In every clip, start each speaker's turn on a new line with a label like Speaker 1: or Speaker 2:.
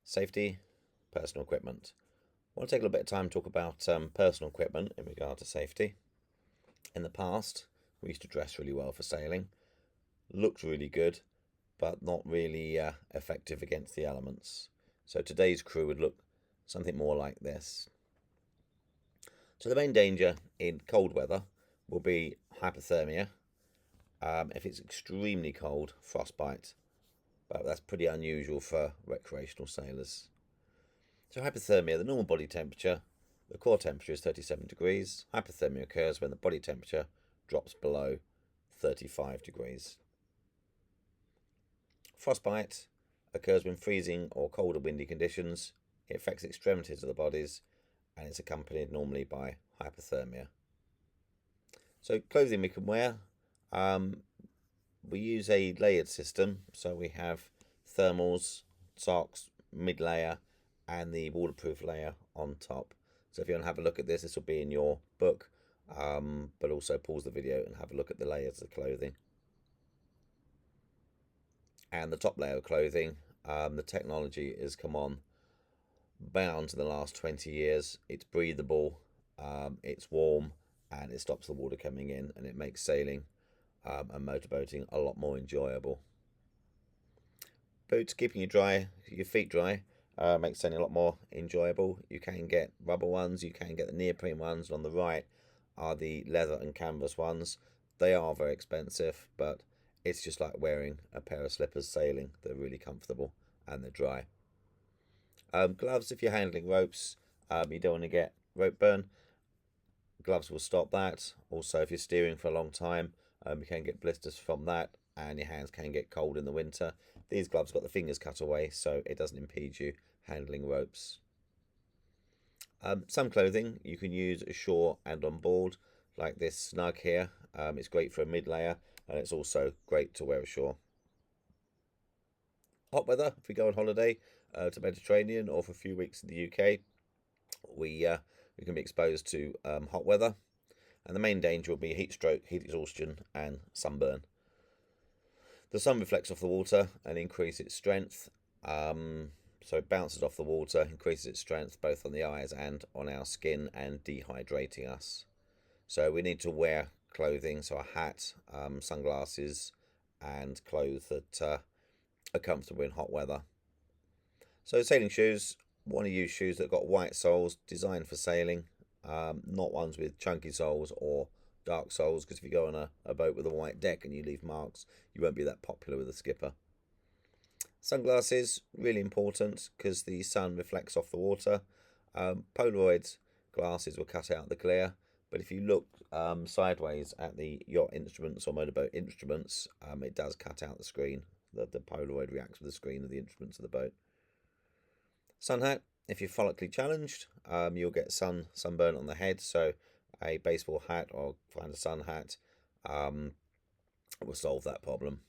Speaker 1: Safety, personal equipment. I want to take a little bit of time to talk about personal equipment in regard to safety. In the past, we used to dress really well for sailing, looked really good, but not really effective against the elements. So today's crew would look something more like this. So the main danger in cold weather will be hypothermia. If it's extremely cold, frostbite, but that's pretty unusual for recreational sailors. So hypothermia, the normal body temperature, the core temperature is 37 degrees. Hypothermia occurs when the body temperature drops below 35 degrees. Frostbite occurs when freezing or cold or windy conditions. It affects the extremities of the bodies and it's accompanied normally by hypothermia. So clothing we can wear, we use a layered system. So we have thermals, socks, mid layer, and the waterproof layer on top. So if you want to have a look at this, this will be in your book, but also pause the video and have a look at the layers of clothing. And the top layer of clothing, the technology has come on bound to the last 20 years. It's breathable, it's warm, and it stops the water coming in, and it makes sailing and motorboating a lot more enjoyable. Boots, keeping your feet dry, makes sailing a lot more enjoyable. You can get rubber ones, you can get the neoprene ones. On the right are the leather and canvas ones. They are very expensive, but it's just like wearing a pair of slippers sailing. They're really comfortable and they're dry. Gloves, if you're handling ropes, you don't want to get rope burn. Gloves will stop that. Also, if you're steering for a long time, you can get blisters from that, and your hands can get cold in the winter. These gloves got the fingers cut away, so it doesn't impede you handling ropes. Some clothing you can use ashore and on board, like this snug here. It's great for a mid layer, and it's also great to wear ashore. Hot weather, if we go on holiday to Mediterranean or for a few weeks in the UK, we can be exposed to hot weather, and the main danger will be heat stroke, heat exhaustion, and sunburn. The sun reflects off the water and increases its strength. So it bounces off the water, increases its strength both on the eyes and on our skin, and dehydrating us. So we need to wear clothing, so a hat, sunglasses, and clothes that are comfortable in hot weather. So sailing shoes, want to use shoes that have got white soles, designed for sailing, not ones with chunky soles or dark soles, because if you go on a boat with a white deck and you leave marks, you won't be that popular with the skipper. Sunglasses, really important because the sun reflects off the water. Polaroid glasses will cut out the glare, but if you look sideways at the yacht instruments or motorboat instruments, it does cut out the screen. The Polaroid reacts with the screen of the instruments of the boat. Sun hat, if you're follically challenged, you'll get sunburn on the head, so a baseball hat or find a sun hat will solve that problem.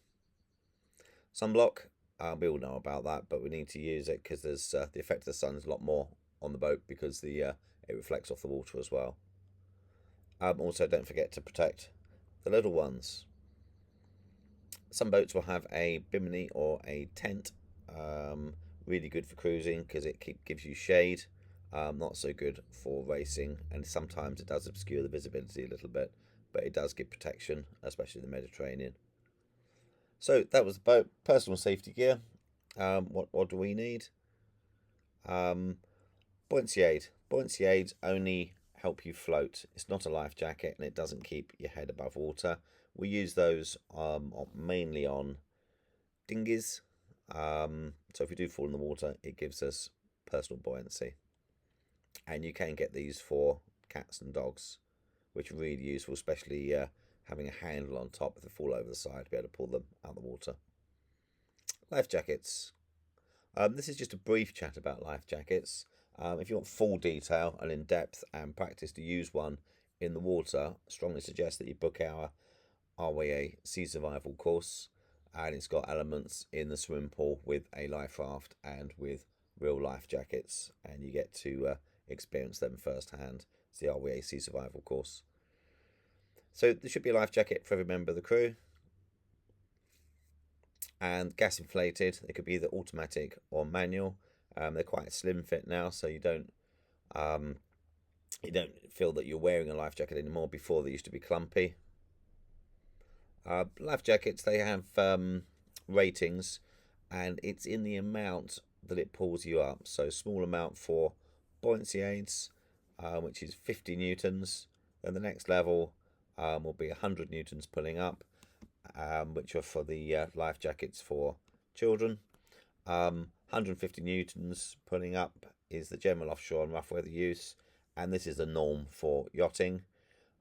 Speaker 1: Sunblock, we all know about that, but we need to use it because there's the effect of the sun is a lot more on the boat because it reflects off the water as well. Also, don't forget to protect the little ones. Some boats will have a bimini or a tent. Really good for cruising because it gives you shade. Not so good for racing, and sometimes it does obscure the visibility a little bit, but it does give protection, especially in the Mediterranean. So that was the boat. Personal safety gear. What do we need? Buoyancy aid. Buoyancy aids only help you float. It's not a life jacket, and it doesn't keep your head above water. We use those mainly on dinghies. So if we do fall in the water, it gives us personal buoyancy. And you can get these for cats and dogs, which are really useful, especially having a handle on top if they fall over the side to be able to pull them out of the water. Life jackets. This is just a brief chat about life jackets. If you want full detail and in depth and practice to use one in the water, I strongly suggest that you book our RWA Sea Survival course, and it's got elements in the swimming pool with a life raft and with real life jackets, and you get to experience them firsthand. It's the RWA Sea Survival course. So there should be a life jacket for every member of the crew, and gas inflated. It could be either automatic or manual, They're quite slim fit now, so um, you don't feel that you're wearing a life jacket anymore. Before they used to be clumpy. Life jackets, they have ratings, and it's in the amount that it pulls you up. So small amount for buoyancy aids, which is 50 newtons. Then the next level will be 100 newtons pulling up, which are for the life jackets for children. 150 newtons pulling up is the general offshore and rough weather use, and this is the norm for yachting.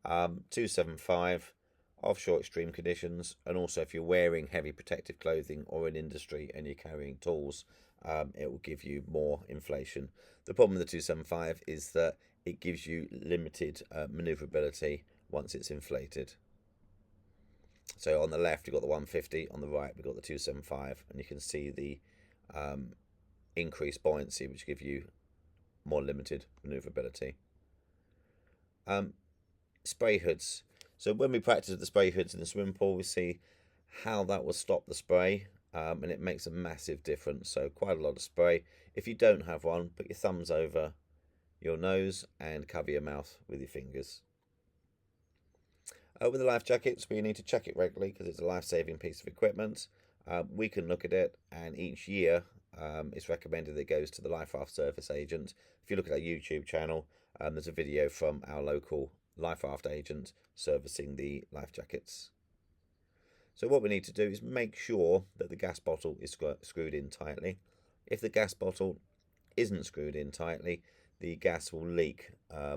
Speaker 1: 275 offshore extreme conditions, and also if you're wearing heavy protective clothing or in industry and you're carrying tools, it will give you more inflation. The problem with the 275 is that it gives you limited maneuverability once it's inflated. So on the left you've got the 150, on the right we've got the 275, and you can see the increased buoyancy, which give you more limited maneuverability. Spray hoods. So when we practice with the spray hoods in the swimming pool, we see how that will stop the spray, and it makes a massive difference. So quite a lot of spray. If you don't have one, put your thumbs over your nose and cover your mouth with your fingers. With the life jackets, we need to check it regularly because it's a life-saving piece of equipment. We can look at it, and each year it's recommended that it goes to the Life Raft Service Agent. If you look at our YouTube channel, there's a video from our local Life Raft agent servicing the life jackets. So what we need to do is make sure that the gas bottle is screwed in tightly. If the gas bottle isn't screwed in tightly, the gas will leak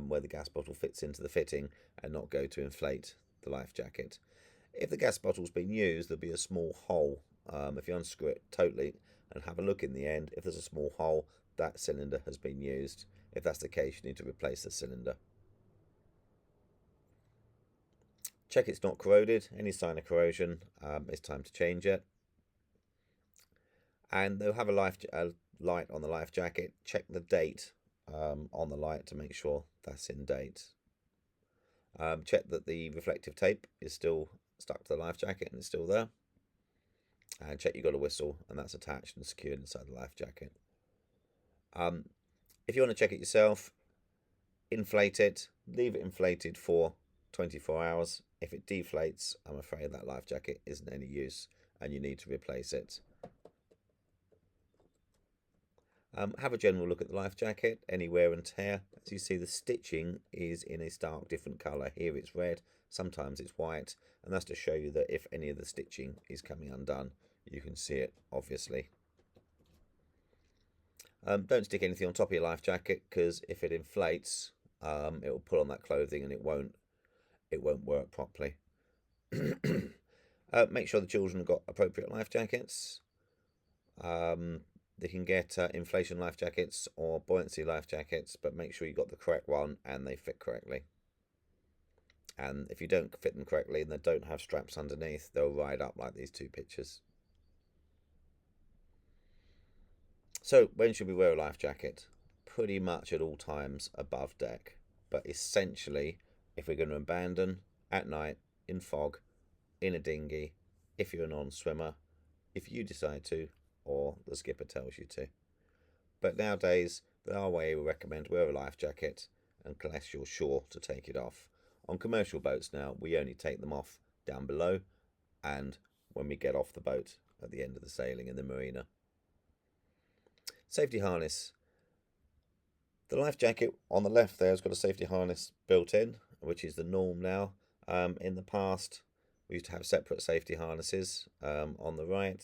Speaker 1: where the gas bottle fits into the fitting and not go to inflate the life jacket. If the gas bottle's been used, there'll be a small hole. If you unscrew it totally and have a look in the end, if there's a small hole, that cylinder has been used. If that's the case, you need to replace the cylinder. Check it's not corroded. Any sign of corrosion, it's time to change it. And they'll have a light on the life jacket. Check the date on the light to make sure that's in date. Check that the reflective tape is still stuck to the life jacket and it's still there. And check you've got a whistle and that's attached and secured inside the life jacket. If you want to check it yourself, inflate it, leave it inflated for 24 hours. If it deflates, I'm afraid that life jacket isn't any use and you need to replace it. Have a general look at the life jacket, any wear and tear. As you see, the stitching is in a stark different colour. Here it's red, sometimes it's white, and that's to show you that if any of the stitching is coming undone, you can see it obviously. Don't stick anything on top of your life jacket, because if it inflates, it will pull on that clothing and it won't work properly. Make sure the children have got appropriate life jackets. They can get inflation life jackets or buoyancy life jackets, but make sure you got the correct one and they fit correctly. And if you don't fit them correctly and they don't have straps underneath, they'll ride up like these two pictures. So when should we wear a life jacket? Pretty much at all times above deck, but essentially if we're going to abandon at night, in fog, in a dinghy, if you're a non-swimmer, if you decide to, or the skipper tells you to. But nowadays, the RYA will recommend wear a life jacket unless you're sure to take it off. On commercial boats now, we only take them off down below and when we get off the boat at the end of the sailing in the marina. Safety harness. The life jacket on the left there has got a safety harness built in, which is the norm now. In the past, we used to have separate safety harnesses on the right,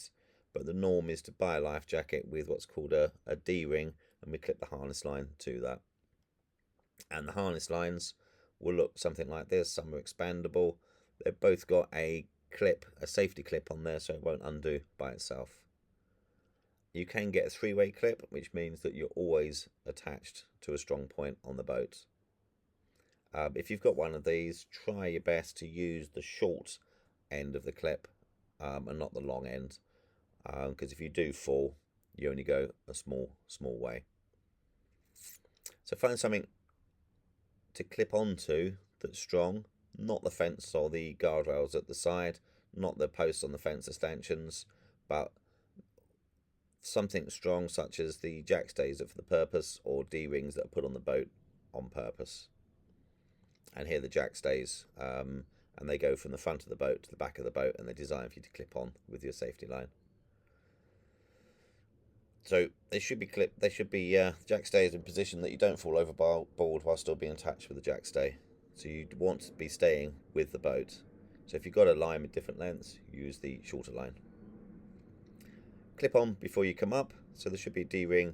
Speaker 1: but the norm is to buy a life jacket with what's called a D-ring, and we clip the harness line to that. And the harness lines will look something like this. Some are expandable. They've both got a clip, a safety clip on there, so it won't undo by itself. You can get a three-way clip, which means that you're always attached to a strong point on the boat. If you've got one of these, try your best to use the short end of the clip and not the long end, because if you do fall, you only go a small way. So find something to clip onto that's strong, not the fence or the guardrails at the side, not the posts on the fence or stanchions, but something strong such as the jack stays are for the purpose, or D-rings that are put on the boat on purpose. And here the jack stays, and they go from the front of the boat to the back of the boat, and they're designed for you to clip on with your safety line. So they should be clipped. They should be jack stays in position that you don't fall overboard while still being attached with the jack stay. So you want to be staying with the boat. So if you've got a line with different lengths, use the shorter line. Clip on before you come up. So there should be a D-ring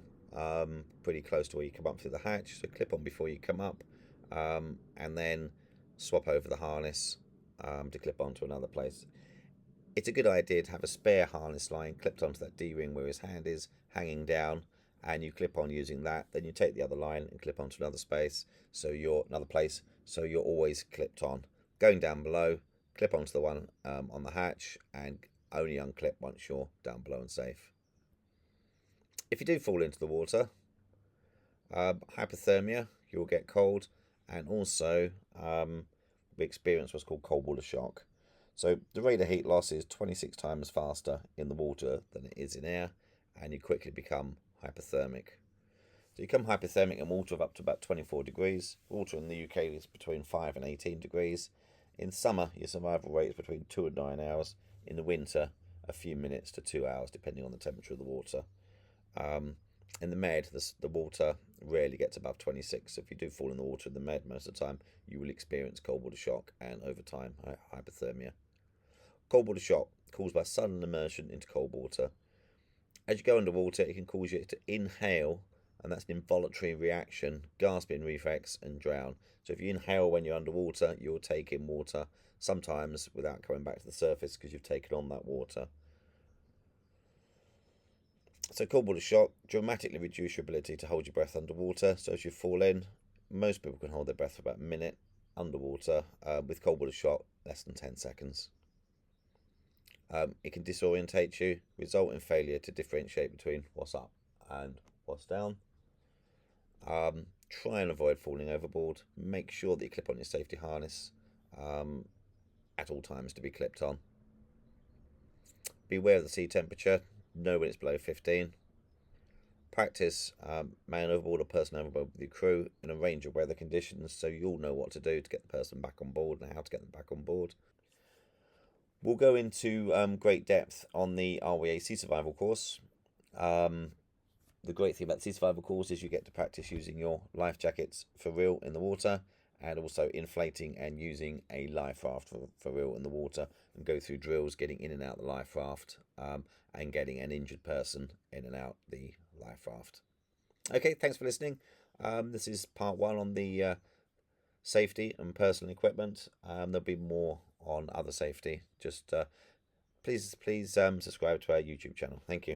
Speaker 1: pretty close to where you come up through the hatch. So clip on before you come up, and then swap over the harness to clip onto another place. It's a good idea to have a spare harness line clipped onto that D-ring where his hand is hanging down, and you clip on using that. Then you take the other line and clip onto another place, so you're always clipped on. Going down below, clip onto the one on the hatch, and only unclip once you're down below and safe. If you do fall into the water, hypothermia, you'll get cold, and also we experience what's called cold water shock. So the rate of heat loss is 26 times faster in the water than it is in air, and you quickly become hypothermic. So you become hypothermic in water of up to about 24 degrees. Water in the UK is between 5 and 18 degrees. In summer, your survival rate is between 2 and 9 hours. In the winter, a few minutes to 2 hours, depending on the temperature of the water. In the Med, the water rarely gets above 26. So if you do fall in the water in the Med, most of the time, you will experience cold water shock and, over time, hypothermia. Cold water shock caused by sudden immersion into cold water. As you go underwater, it can cause you to inhale, and that's an involuntary reaction, gasping reflex, and drown. So if you inhale when you're underwater, you'll take in water, sometimes without coming back to the surface because you've taken on that water. So cold water shock dramatically reduces your ability to hold your breath underwater. So as you fall in, most people can hold their breath for about a minute underwater. With cold water shock, less than 10 seconds. It can disorientate you, result in failure to differentiate between what's up and what's down. Try and avoid falling overboard. Make sure that you clip on your safety harness at all times to be clipped on. Beware of the sea temperature. Know when it's below 15. Practice man overboard or person overboard with your crew in a range of weather conditions, so you'll know what to do to get the person back on board and how to get them back on board. We'll go into great depth on the RWA Sea Survival course. The great thing about the Sea Survival course is you get to practice using your life jackets for real in the water, and also inflating and using a life raft for real in the water, and go through drills getting in and out the life raft, and getting an injured person in and out the life raft. Okay, thanks for listening. This is part 1 on the safety and personal equipment. There'll be more on other safety. Just please subscribe to our YouTube channel. Thank you.